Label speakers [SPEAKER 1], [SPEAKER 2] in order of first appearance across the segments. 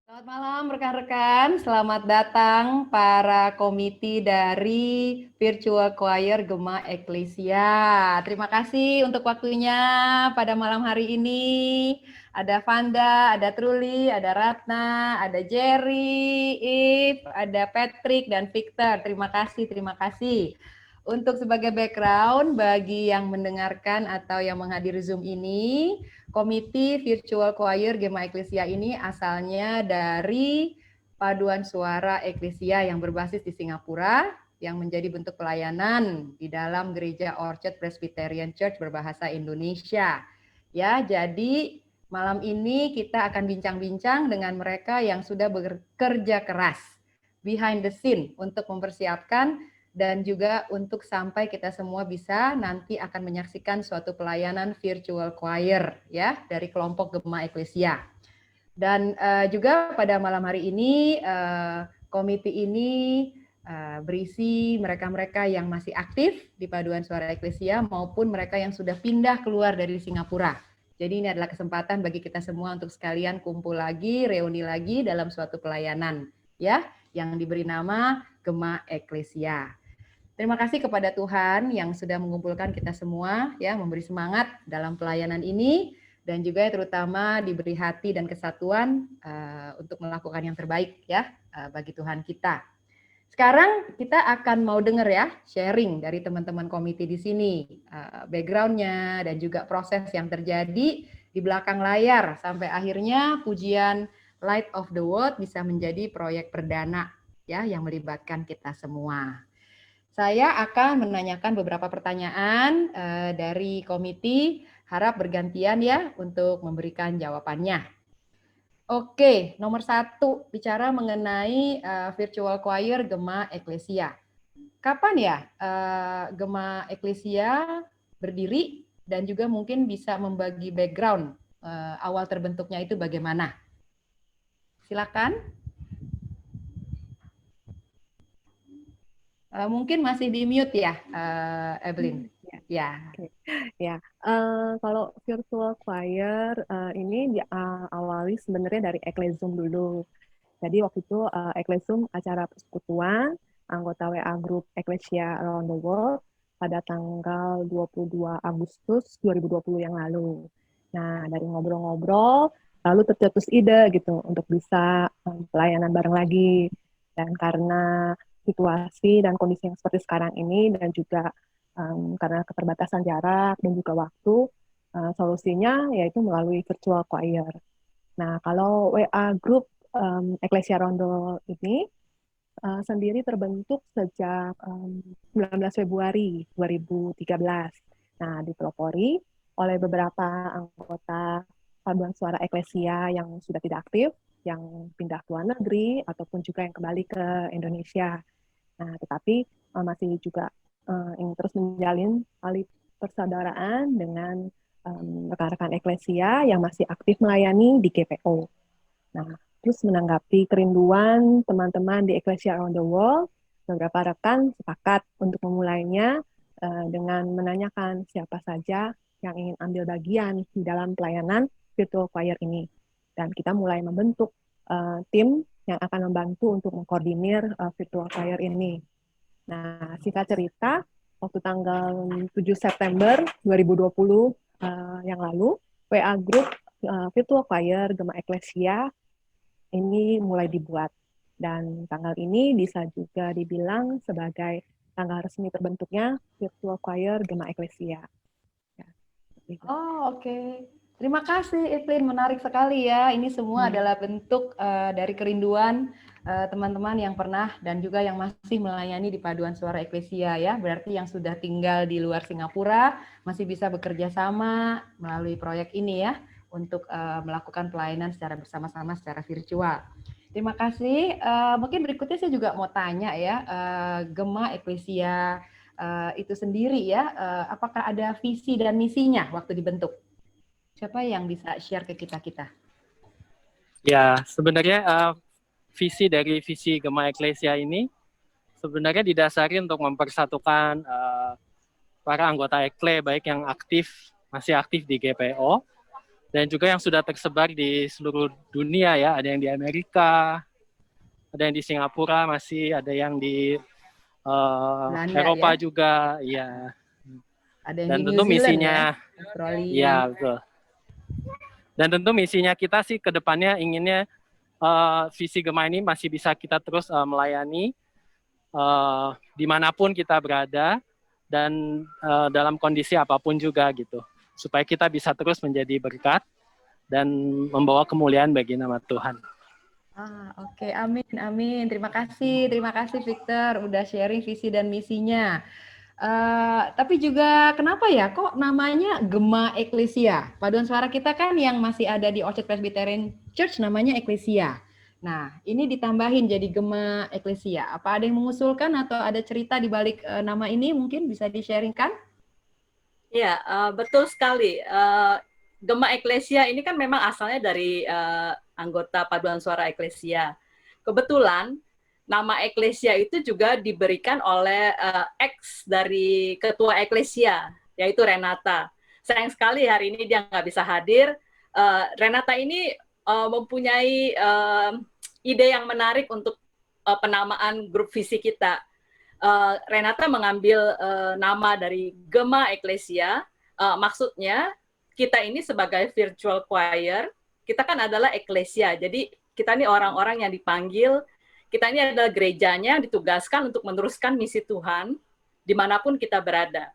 [SPEAKER 1] Selamat malam rekan-rekan, selamat datang para komiti dari Virtual Choir Gema Eklesia. Terima kasih untuk waktunya pada malam hari ini. Ada Vanda, ada Truli, ada Ratna, ada Jerry, If, ada Patrick, dan Victor. Terima kasih, terima kasih. Untuk sebagai background bagi yang mendengarkan atau yang menghadiri Zoom ini, Komite Virtual Choir Gema Eklesia ini asalnya dari paduan suara eklesia yang berbasis di Singapura yang menjadi bentuk pelayanan di dalam gereja Orchard Presbyterian Church berbahasa Indonesia. Ya, jadi malam ini kita akan bincang-bincang dengan mereka yang sudah bekerja keras behind the scene untuk mempersiapkan dan juga untuk sampai kita semua bisa nanti akan menyaksikan suatu pelayanan virtual choir ya dari kelompok Gema Eklesia. Dan juga pada malam hari ini komite ini berisi mereka-mereka yang masih aktif di paduan suara eklesia maupun mereka yang sudah pindah keluar dari Singapura. Jadi ini adalah kesempatan bagi kita semua untuk sekalian kumpul lagi, reuni lagi dalam suatu pelayanan ya yang diberi nama Gema Eklesia. Terima kasih kepada Tuhan yang sudah mengumpulkan kita semua ya, memberi semangat dalam pelayanan ini dan juga terutama diberi hati dan kesatuan untuk melakukan yang terbaik ya bagi Tuhan kita. Sekarang kita akan mau dengar ya sharing dari teman-teman komite di sini, background-nya dan juga proses yang terjadi di belakang layar sampai akhirnya pujian Light of the World bisa menjadi proyek perdana ya yang melibatkan kita semua. Saya akan menanyakan beberapa pertanyaan dari komite, harap bergantian ya untuk memberikan jawabannya. Oke, nomor 1, bicara mengenai virtual choir Gema Eklesia. Kapan ya Gema Eklesia berdiri dan juga mungkin bisa membagi background awal terbentuknya itu bagaimana? Silakan. Mungkin masih di mute ya, Evelyn. Ya.
[SPEAKER 2] Oke. Ya, kalau virtual choir ini diawali sebenarnya dari Eklezum dulu. Jadi waktu itu Eklezum acara persekutuan anggota WA Group Ecclesia Around the World pada tanggal 22 Agustus 2020 yang lalu. Nah, dari ngobrol-ngobrol, lalu tercetus ide gitu untuk bisa pelayanan bareng lagi. Dan karena situasi dan kondisi yang seperti sekarang ini dan juga karena keterbatasan jarak dan juga waktu, solusinya yaitu melalui virtual choir. Nah, kalau WA Group Ecclesia Rondo ini sendiri terbentuk sejak 19 Februari 2013. Nah, dipelopori oleh beberapa anggota paduan suara Eklesia yang sudah tidak aktif, yang pindah ke luar negeri, ataupun juga yang kembali ke Indonesia. Nah, tetapi masih juga ingin terus menjalin tali persaudaraan dengan rekan-rekan eklesia yang masih aktif melayani di GPO. Nah, terus menanggapi kerinduan teman-teman di Ecclesia Around the World, beberapa rekan sepakat untuk memulainya dengan menanyakan siapa saja yang ingin ambil bagian di dalam pelayanan virtual choir ini. Dan kita mulai membentuk tim yang akan membantu untuk mengkoordinir virtual choir ini. Nah, singkat cerita, waktu tanggal 7 September 2020 yang lalu, WA Group Virtual Choir Gema Eklesia ini mulai dibuat. Dan tanggal ini bisa juga dibilang sebagai tanggal resmi terbentuknya Virtual Choir Gema Eklesia. Ya,
[SPEAKER 1] Oh, oke. Terima kasih, Evelyn. Menarik sekali ya. Ini semua adalah bentuk dari kerinduan teman-teman yang pernah dan juga yang masih melayani di paduan suara eklesia ya. Berarti yang sudah tinggal di luar Singapura masih bisa bekerja sama melalui proyek ini ya untuk melakukan pelayanan secara bersama-sama secara virtual. Terima kasih. Mungkin berikutnya saya juga mau tanya ya, Gema Eklesia itu sendiri ya, apakah ada visi dan misinya waktu dibentuk? Siapa yang bisa share ke kita-kita?
[SPEAKER 3] Ya, sebenarnya visi Gema Eklesia ini sebenarnya didasari untuk mempersatukan para anggota ekle baik yang masih aktif di GPO dan juga yang sudah tersebar di seluruh dunia ya, ada yang di Amerika, ada yang di Singapura, masih ada yang di
[SPEAKER 1] Belanda
[SPEAKER 3] Eropa
[SPEAKER 1] ya.
[SPEAKER 3] juga, ya.
[SPEAKER 1] Ada yang
[SPEAKER 3] Dan
[SPEAKER 1] di New
[SPEAKER 3] tentu
[SPEAKER 1] Zealand ya,
[SPEAKER 3] misinya,
[SPEAKER 1] Australia.
[SPEAKER 3] ya betul. Dan tentu misinya kita sih ke depannya inginnya visi Gema ini masih bisa kita terus melayani dimanapun kita berada dan dalam kondisi apapun juga gitu, supaya kita bisa terus menjadi berkat dan membawa kemuliaan bagi nama Tuhan.
[SPEAKER 1] Oke. Amin, amin. Terima kasih Victor udah sharing visi dan misinya. Tapi juga kenapa ya kok namanya Gema Eklesia? Paduan suara kita kan yang masih ada di Orchard Presbyterian Church namanya Eklesia. Nah, ini ditambahin jadi Gema Eklesia. Apa ada yang mengusulkan atau ada cerita di balik nama ini mungkin bisa di-sharingkan?
[SPEAKER 4] Ya, betul sekali. Gema Eklesia ini kan memang asalnya dari anggota Paduan Suara Eklesia. Kebetulan nama Eklesia itu juga diberikan oleh ex dari ketua Eklesia, yaitu Renata. Sayang sekali hari ini dia nggak bisa hadir. Renata ini mempunyai ide yang menarik untuk penamaan grup visi kita. Renata mengambil nama dari Gema Eklesia. Maksudnya kita ini sebagai virtual choir, kita kan adalah eklesia. Jadi kita ini orang-orang yang dipanggil, kita ini adalah gerejanya yang ditugaskan untuk meneruskan misi Tuhan dimanapun kita berada.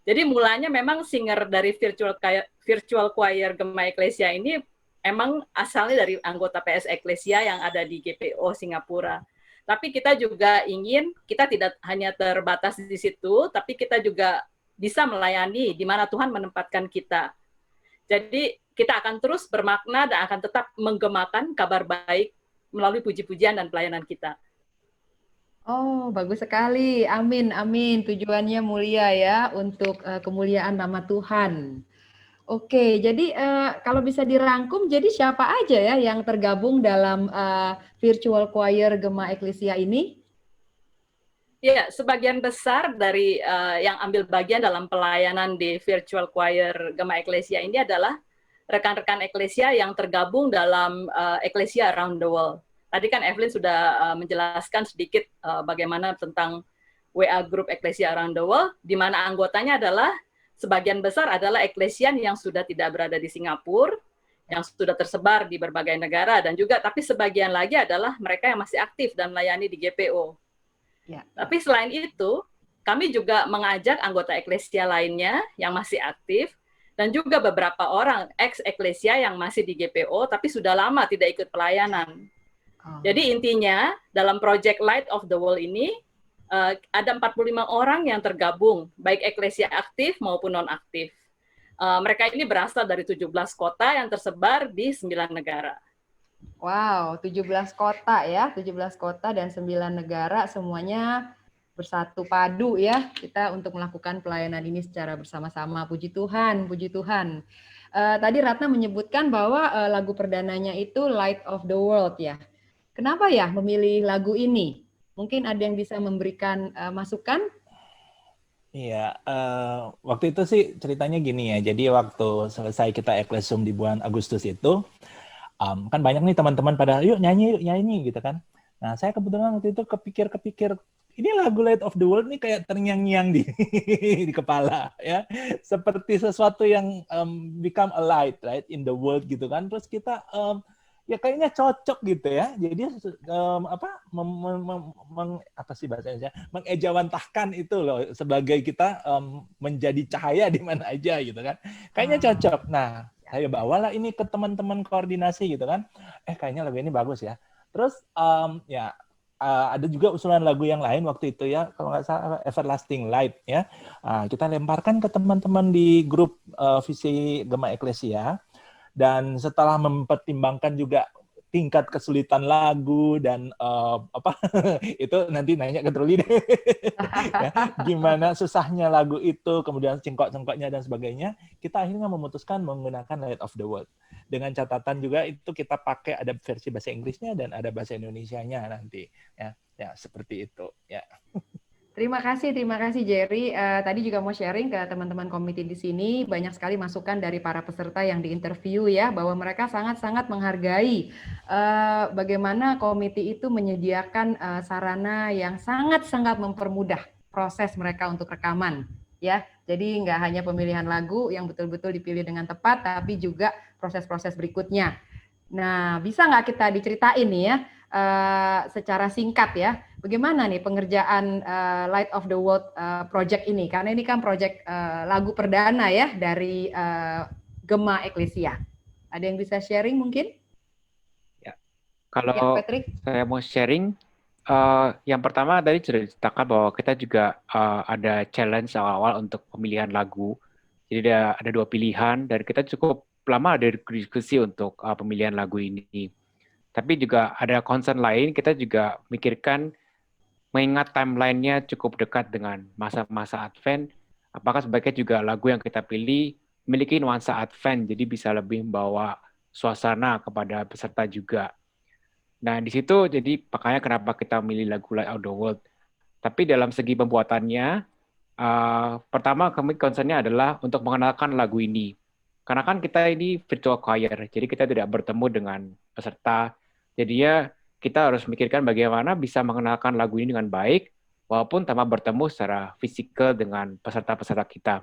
[SPEAKER 4] Jadi mulanya memang singer dari virtual choir Gema Eklesia ini emang asalnya dari anggota PS Eklesia yang ada di GPO Singapura. Tapi kita juga ingin, kita tidak hanya terbatas di situ, tapi kita juga bisa melayani di mana Tuhan menempatkan kita. Jadi kita akan terus bermakna dan akan tetap menggemakan kabar baik melalui puji-pujian dan pelayanan kita.
[SPEAKER 1] Oh, bagus sekali. Amin, amin. Tujuannya mulia ya untuk kemuliaan nama Tuhan. Oke, jadi kalau bisa dirangkum, jadi siapa aja ya yang tergabung dalam virtual choir Gema Eklesia ini?
[SPEAKER 4] Ya, sebagian besar dari yang ambil bagian dalam pelayanan di virtual choir Gema Eklesia ini adalah rekan-rekan eklesia yang tergabung dalam eklesia around the world. Tadi kan Evelyn sudah menjelaskan sedikit bagaimana tentang WA Group Eklesia Around the World, di mana anggotanya adalah sebagian besar adalah eklesian yang sudah tidak berada di Singapura, yang sudah tersebar di berbagai negara, dan juga tapi sebagian lagi adalah mereka yang masih aktif dan melayani di GPO. Ya. Tapi selain itu, kami juga mengajak anggota eklesia lainnya yang masih aktif, dan juga beberapa orang ex-eklesia yang masih di GPO, tapi sudah lama tidak ikut pelayanan. Jadi intinya, dalam Project Light of the World ini, ada 45 orang yang tergabung, baik eklesia aktif maupun non-aktif. Mereka ini berasal dari 17 kota yang tersebar di 9 negara.
[SPEAKER 1] Wow, 17 kota ya, 17 kota dan 9 negara, semuanya bersatu padu ya, kita untuk melakukan pelayanan ini secara bersama-sama. Puji Tuhan, puji Tuhan. Tadi Ratna menyebutkan bahwa lagu perdananya itu Light of the World ya. Kenapa ya memilih lagu ini? Mungkin ada yang bisa memberikan masukan?
[SPEAKER 5] Iya, waktu itu sih ceritanya gini ya. Jadi waktu selesai kita Eklesium di bulan Agustus itu, kan banyak nih teman-teman pada yuk nyanyi gitu kan. Nah saya kebetulan waktu itu kepikir ini lagu Light of the World nih kayak terngiang-ngiang di di kepala ya, seperti sesuatu yang become a light right in the world gitu kan. Terus kita ya kayaknya cocok gitu ya. Jadi apa sih bahasanya? Mengejawantahkan itu loh sebagai kita menjadi cahaya di mana aja gitu kan. Kayaknya cocok. Nah, saya bawalah ini ke teman-teman koordinasi gitu kan. Kayaknya lagu ini bagus ya. Terus ada juga usulan lagu yang lain waktu itu ya, kalau nggak salah Everlasting Light ya. Kita lemparkan ke teman-teman di grup visi Gema Eklesia. Dan setelah mempertimbangkan juga tingkat kesulitan lagu dan itu nanti nanya ke Truli deh. Ya, gimana susahnya lagu itu, kemudian cengkok-cengkoknya dan sebagainya, kita akhirnya memutuskan menggunakan Light of the World. Dengan catatan juga itu kita pakai ada versi bahasa Inggrisnya dan ada bahasa Indonesianya nanti. Ya seperti itu. Ya.
[SPEAKER 1] Terima kasih Jerry. Tadi juga mau sharing ke teman-teman komite di sini, banyak sekali masukan dari para peserta yang diinterview ya, bahwa mereka sangat-sangat menghargai bagaimana komite itu menyediakan sarana yang sangat-sangat mempermudah proses mereka untuk rekaman. Ya, jadi nggak hanya pemilihan lagu yang betul-betul dipilih dengan tepat, tapi juga proses-proses berikutnya. Nah, bisa nggak kita diceritain nih ya, secara singkat ya, bagaimana nih pengerjaan Light of the World project ini? Karena ini kan project lagu perdana ya dari Gema Eklesia. Ada yang bisa sharing mungkin?
[SPEAKER 6] Ya,
[SPEAKER 1] Ya,
[SPEAKER 6] kalau
[SPEAKER 1] Patrick.
[SPEAKER 6] saya mau sharing, yang pertama tadi sudah diceritakan bahwa kita juga ada challenge awal-awal untuk pemilihan lagu. Jadi ada 2 pilihan dan kita cukup lama ada diskusi untuk pemilihan lagu ini. Tapi juga ada concern lain, kita juga mikirkan mengingat timeline-nya cukup dekat dengan masa-masa Advent, apakah sebaiknya juga lagu yang kita pilih memiliki nuansa Advent, jadi bisa lebih membawa suasana kepada peserta juga. Nah, di situ jadi makanya kenapa kita memilih lagu Light of the World. Tapi dalam segi pembuatannya, pertama kami concern-nya adalah untuk mengenalkan lagu ini. Karena kan kita ini virtual choir, jadi kita tidak bertemu dengan peserta. Jadinya kita harus memikirkan bagaimana bisa mengenalkan lagu ini dengan baik, walaupun tanpa bertemu secara fisikal dengan peserta-peserta kita.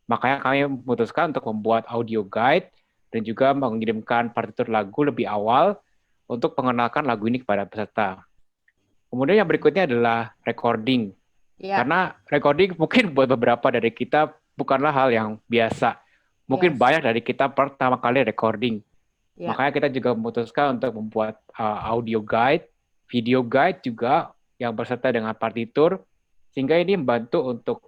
[SPEAKER 6] Makanya kami memutuskan untuk membuat audio guide dan juga mengirimkan partitur lagu lebih awal untuk mengenalkan lagu ini kepada peserta. Kemudian yang berikutnya adalah recording.
[SPEAKER 1] Ya.
[SPEAKER 6] Karena recording mungkin buat beberapa dari kita bukanlah hal yang biasa. Mungkin banyak dari kita pertama kali recording. Ya. Makanya kita juga memutuskan untuk membuat audio guide, video guide juga yang berserta dengan partitur, sehingga ini membantu untuk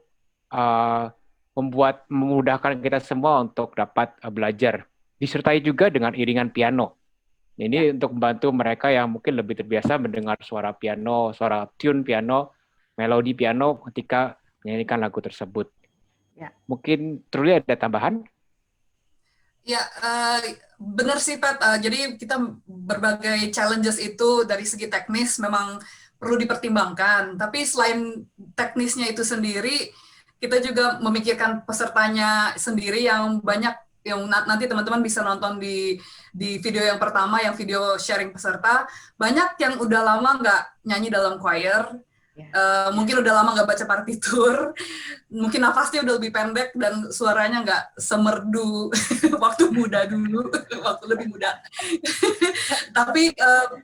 [SPEAKER 6] memudahkan kita semua untuk dapat belajar. Disertai juga dengan iringan piano. Ini untuk membantu mereka yang mungkin lebih terbiasa mendengar suara piano, suara tune piano, melodi piano ketika menyanyikan lagu tersebut. Ya. Mungkin Truly ada tambahan?
[SPEAKER 7] Ya, benar sih Pat. Jadi kita berbagai challenges itu dari segi teknis memang perlu dipertimbangkan. Tapi selain teknisnya itu sendiri, kita juga memikirkan pesertanya sendiri yang banyak, yang nanti teman-teman bisa nonton di video yang pertama, yang video sharing peserta. Banyak yang udah lama nggak nyanyi dalam choir. Mungkin udah lama nggak baca partitur, mungkin nafasnya udah lebih pendek dan suaranya nggak semerdu waktu muda dulu, waktu lebih muda. Tapi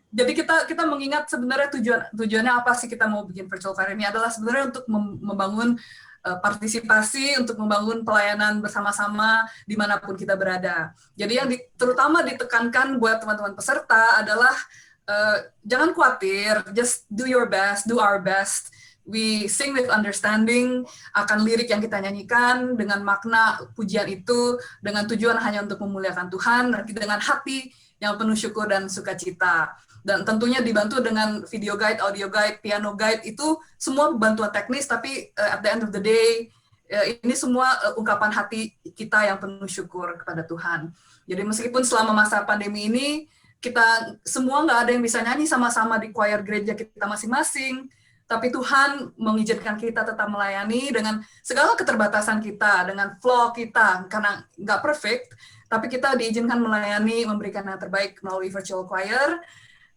[SPEAKER 7] jadi kita mengingat sebenarnya tujuannya apa sih kita mau bikin virtual choir ini adalah sebenarnya untuk membangun partisipasi, untuk membangun pelayanan bersama-sama dimanapun kita berada. Jadi yang terutama ditekankan buat teman-teman peserta adalah jangan khawatir, just do your best, do our best. We sing with understanding akan lirik yang kita nyanyikan dengan makna pujian itu, dengan tujuan hanya untuk memuliakan Tuhan, dengan hati yang penuh syukur dan sukacita. Dan tentunya dibantu dengan video guide, audio guide, piano guide, itu semua bantuan teknis, tapi at the end of the day, ini semua ungkapan hati kita yang penuh syukur kepada Tuhan. Jadi meskipun selama masa pandemi ini, kita semua nggak ada yang bisa nyanyi sama-sama di choir gereja kita masing-masing, tapi Tuhan mengizinkan kita tetap melayani dengan segala keterbatasan kita, dengan flow kita, karena nggak perfect, tapi kita diizinkan melayani, memberikan yang terbaik melalui virtual choir.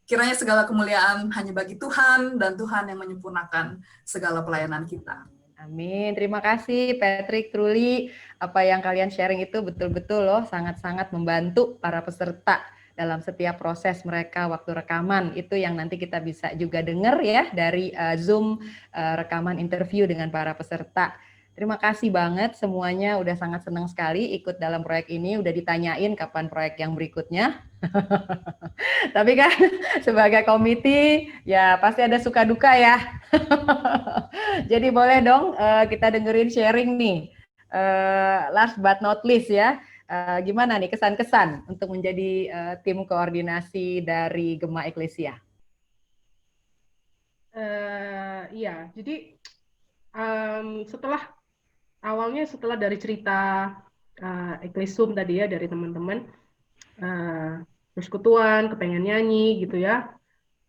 [SPEAKER 7] Kiranya segala kemuliaan hanya bagi Tuhan, dan Tuhan yang menyempurnakan segala pelayanan kita.
[SPEAKER 1] Amin. Terima kasih Patrick, Truly. Apa yang kalian sharing itu betul-betul loh sangat-sangat membantu para peserta dalam setiap proses mereka waktu rekaman. Itu yang nanti kita bisa juga dengar ya dari Zoom rekaman interview dengan para peserta. Terima kasih banget semuanya, udah sangat senang sekali ikut dalam proyek ini, udah ditanyain kapan proyek yang berikutnya. Tapi kan sebagai komite ya pasti ada suka duka ya. Jadi boleh dong kita dengerin sharing nih. Last but not least ya. Gimana nih kesan-kesan untuk menjadi tim koordinasi dari Gema Eklesia?
[SPEAKER 8] Iya, jadi setelah dari cerita Eklesium tadi ya dari teman-teman, persekutuan, kepengen nyanyi gitu ya,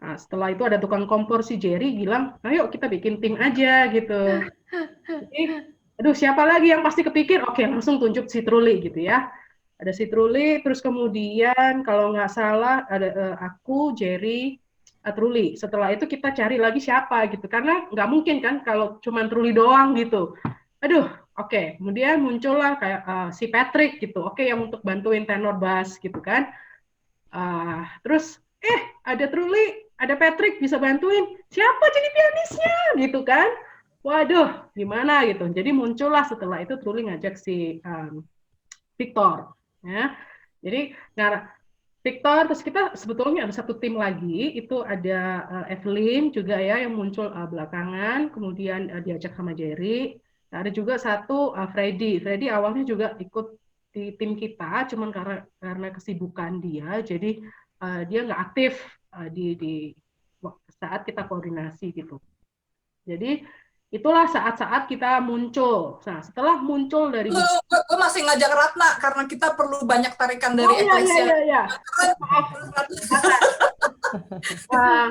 [SPEAKER 8] Nah, setelah itu ada tukang kompor si Jerry bilang, ayo kita bikin tim aja gitu. Jadi, aduh siapa lagi yang pasti kepikir? Oke, langsung tunjuk si Truli gitu ya. Ada si Truli, terus kemudian kalau nggak salah ada aku, Jerry, Truli. Setelah itu kita cari lagi siapa gitu, karena nggak mungkin kan kalau cuma Truli doang gitu. Aduh, oke. Kemudian muncullah kayak si Patrick gitu. Oke, yang untuk bantuin tenor bass gitu kan. Terus ada Truli, ada Patrick bisa bantuin. Siapa jadi pianisnya gitu kan? Waduh, gimana gitu. Jadi muncullah setelah itu Truli ngajak si Victor, ya. Jadi Victor, terus kita sebetulnya ada satu tim lagi, itu ada Evelyn juga ya yang muncul belakangan, kemudian diajak sama Jerry. Nah, ada juga satu Freddy. Freddy awalnya juga ikut di tim kita, cuman karena kesibukan dia, jadi dia nggak aktif di saat kita koordinasi gitu. Jadi itulah saat-saat kita muncul. Nah, setelah muncul dari
[SPEAKER 7] Gue masih ngajak Ratna karena kita perlu banyak tarikan dari Eklesia.
[SPEAKER 8] Iya.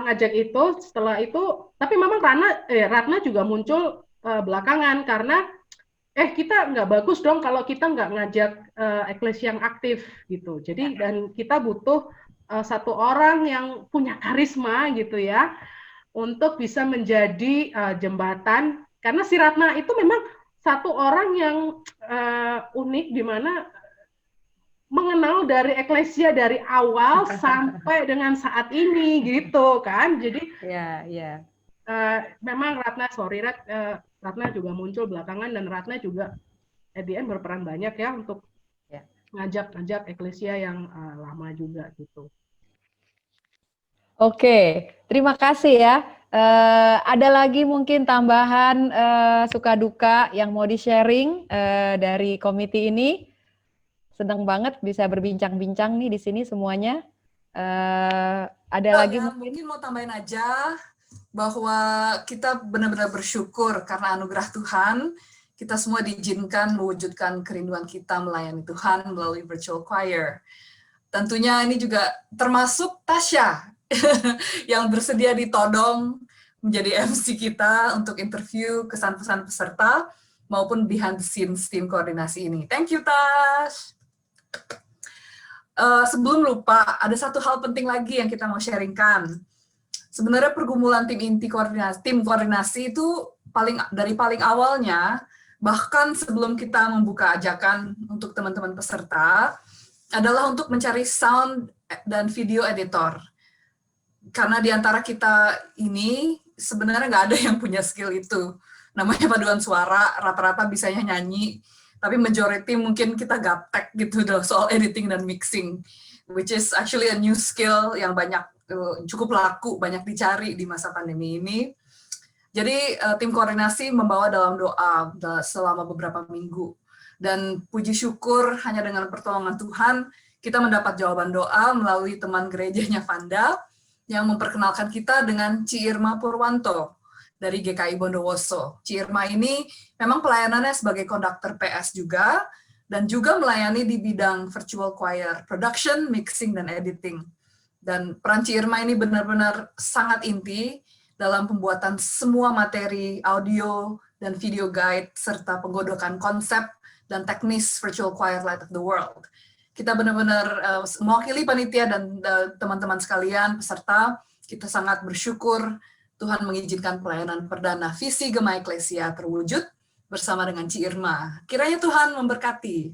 [SPEAKER 8] Ngajak itu, setelah itu, tapi memang Ratna juga muncul belakangan karena kita nggak bagus dong kalau kita nggak ngajak Eklesia yang aktif gitu. Jadi dan kita butuh satu orang yang punya karisma gitu ya untuk bisa menjadi jembatan, karena si Ratna itu memang satu orang yang unik di mana mengenal dari Eklesia dari awal sampai dengan saat ini gitu kan. Jadi memang Ratna juga muncul belakangan, dan Ratna juga at the end berperan banyak ya untuk ngajak Eklesia yang lama juga gitu.
[SPEAKER 1] Oke, terima kasih ya. Ada lagi mungkin tambahan suka duka yang mau di-sharing dari komite ini? Senang banget bisa berbincang-bincang nih di sini semuanya. Ada lagi
[SPEAKER 7] mungkin mau tambahin aja bahwa kita benar-benar bersyukur karena anugerah Tuhan, kita semua diizinkan mewujudkan kerinduan kita melayani Tuhan melalui virtual choir. Tentunya ini juga termasuk Tasya yang bersedia ditodong menjadi MC kita untuk interview kesan-pesan peserta maupun behind the scenes tim koordinasi ini. Thank you, Tash. Sebelum lupa, ada satu hal penting lagi yang kita mau sharingkan. Sebenarnya pergumulan tim inti koordinasi itu dari paling awalnya, bahkan sebelum kita membuka ajakan untuk teman-teman peserta, adalah untuk mencari sound dan video editor. Karena di antara kita ini sebenarnya nggak ada yang punya skill itu. Namanya paduan suara, rata-rata bisanya nyanyi, tapi majority mungkin kita gaptek gitu soal editing dan mixing, which is actually a new skill yang cukup laku, banyak dicari di masa pandemi ini. Jadi tim koordinasi membawa dalam doa selama beberapa minggu. Dan puji syukur hanya dengan pertolongan Tuhan, kita mendapat jawaban doa melalui teman gerejanya Vanda, yang memperkenalkan kita dengan Ci Irma Purwanto dari GKI Bondowoso. Ci Irma ini memang pelayanannya sebagai konduktor PS juga, dan juga melayani di bidang virtual choir, production, mixing, dan editing. Dan peran Ci Irma ini benar-benar sangat inti dalam pembuatan semua materi audio dan video guide, serta penggodokan konsep dan teknis virtual choir Light of the World. Kita benar-benar mewakili panitia dan teman-teman sekalian, peserta, kita sangat bersyukur Tuhan mengizinkan pelayanan perdana visi Gema Eklesia terwujud bersama dengan Ci Irma. Kiranya Tuhan memberkati.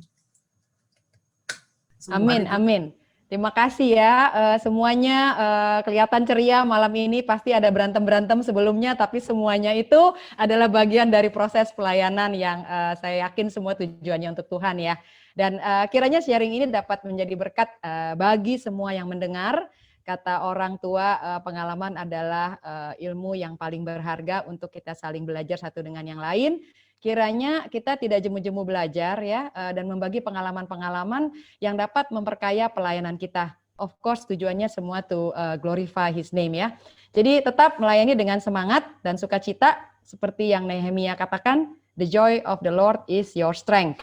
[SPEAKER 1] Amin, amin. Terima kasih ya semuanya, kelihatan ceria malam ini, pasti ada berantem-berantem sebelumnya, tapi semuanya itu adalah bagian dari proses pelayanan yang saya yakin semua tujuannya untuk Tuhan ya. Dan kiranya sharing ini dapat menjadi berkat bagi semua yang mendengar. Kata orang tua, pengalaman adalah ilmu yang paling berharga untuk kita saling belajar satu dengan yang lain. Kiranya kita tidak jemu-jemu belajar ya, dan membagi pengalaman-pengalaman yang dapat memperkaya pelayanan kita. Of course tujuannya semua to glorify His name ya. Jadi tetap melayani dengan semangat dan sukacita, seperti yang Nehemia katakan, the joy of the Lord is your strength.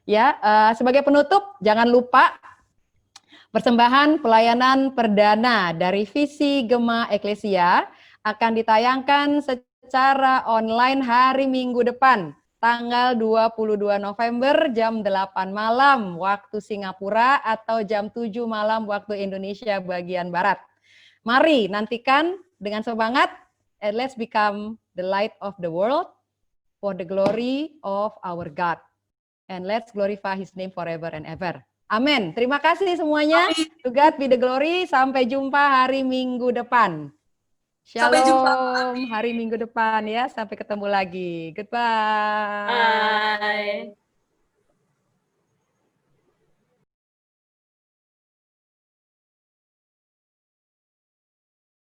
[SPEAKER 1] Ya, sebagai penutup, jangan lupa Persembahan pelayanan perdana dari Visi Gema Eklesia akan ditayangkan secara online hari Minggu depan, tanggal 22 November jam 8 malam waktu Singapura atau jam 7 malam waktu Indonesia bagian Barat. Mari nantikan dengan semangat, and let's become the light of the world for the glory of our God. And let's glorify His name forever and ever. Amin. Terima kasih semuanya. To God be the glory. Sampai jumpa hari Minggu depan. Shalom.
[SPEAKER 7] Sampai jumpa.
[SPEAKER 1] Hari Minggu depan ya. Sampai ketemu lagi. Goodbye.
[SPEAKER 4] Bye.